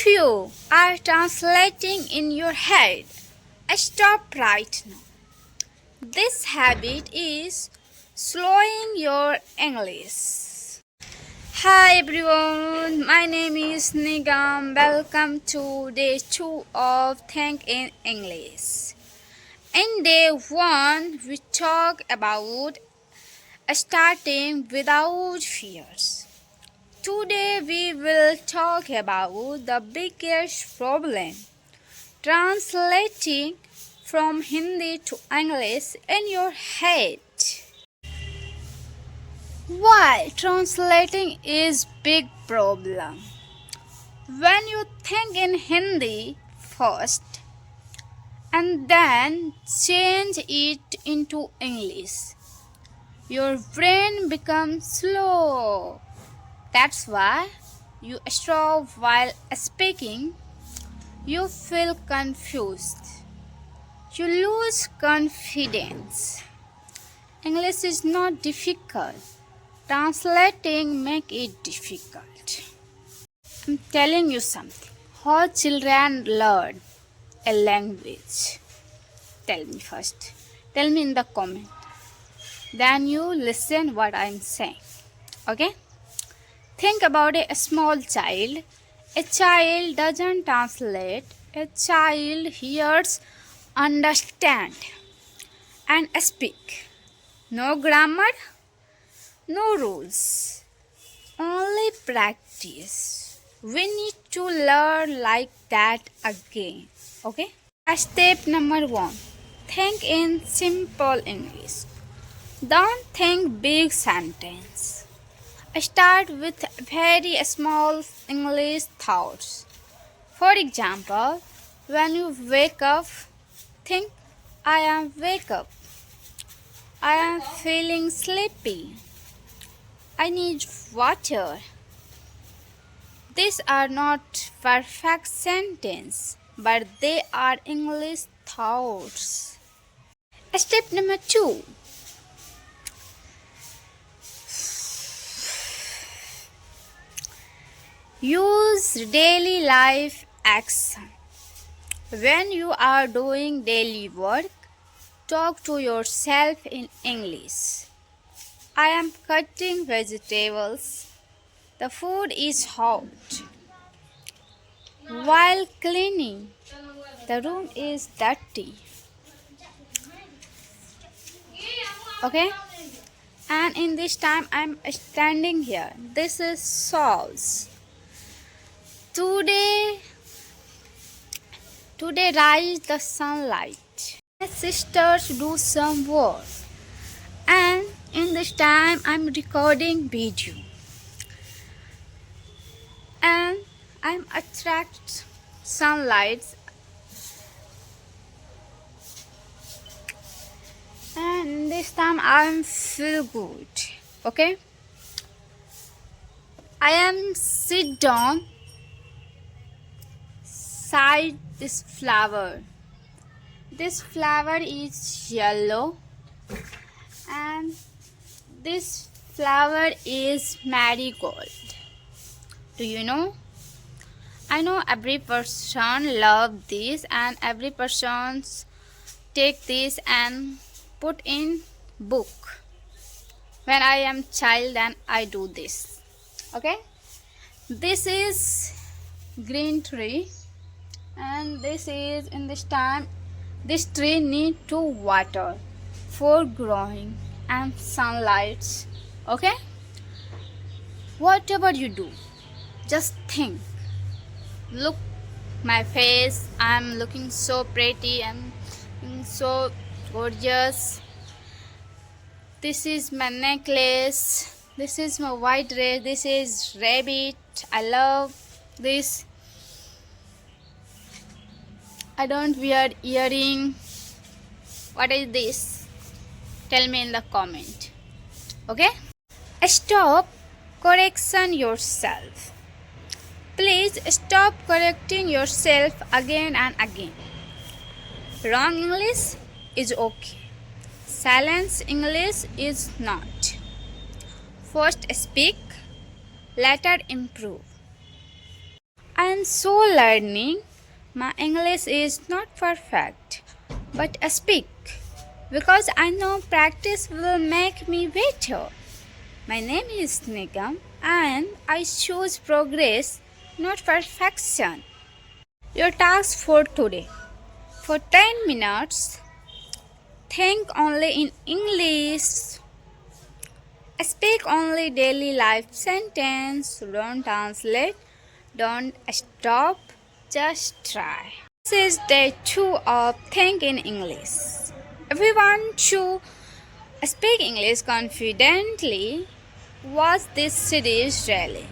If you are translating in your head, stop right now. This habit is slowing your English. Hi everyone, my name is Nigam. Welcome to day 2 of Think in English. In day 1, we talk about starting without fears. Today we will talk about the biggest problem, translating from Hindi to English in your head. Why translating is big problem? When you think in Hindi first and then change it into English, your brain becomes slow. That's why you stop while speaking. You feel confused. You lose confidence. English is not difficult. Translating make it difficult. I'm telling you something. How children learn a language? Tell me first. Tell me in the comment. Then you listen what I'm saying. Okay? Think about a small child. A child doesn't translate. A child hears, understand, and speak. No grammar, no rules. Only practice. We need to learn like that again. Okay? Step number 1. Think in simple English. Don't think big sentence. Start with very small English thoughts. For example, when you wake up, think, I am wake up. I am feeling sleepy. I need water. These are not perfect sentences, but they are English thoughts. Step number 2. Use daily life action. When you are doing daily work, talk to yourself in English. I am cutting vegetables. The food is hot. While cleaning, the room is dirty. Okay? And in this time, I'm standing here. This is sauce. Today rise the sunlight. My sisters do some work. And in this time, I'm recording video. And I'm attract sunlight. And this time I'm feel good. Okay? I am sit down side this flower. This flower is yellow and this flower is marigold. Do you know? I know every person love this and every person take this and put in book. When I am child then I do this. Okay? This is green tree. And this is in this time this tree need to water for growing and sunlight. Okay, whatever you do, just think. Look my face, I'm looking so pretty and so gorgeous. This is my necklace, this is my white dress, this is rabbit. I love this. I don't wear earring. What is this? Tell me in the comment. Okay? Stop correction yourself. Please stop correcting yourself again and again. Wrong English is okay. Silence English is not. First speak, later improve. I am so learning. My English is not perfect, but I speak because I know practice will make me better. My name is Nigam and I choose progress, not perfection. Your task for today. For 10 minutes, think only in English. Speak only daily life sentence. Don't translate. Don't stop. Just try. This is day 2 of Think in English. If you want to speak English confidently, watch this series daily.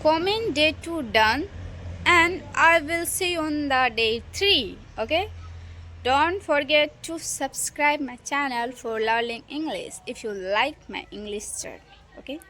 Comment day 2 done and I will see you on the day 3. Okay? Don't forget to subscribe my channel for learning English if you like my English journey. Okay?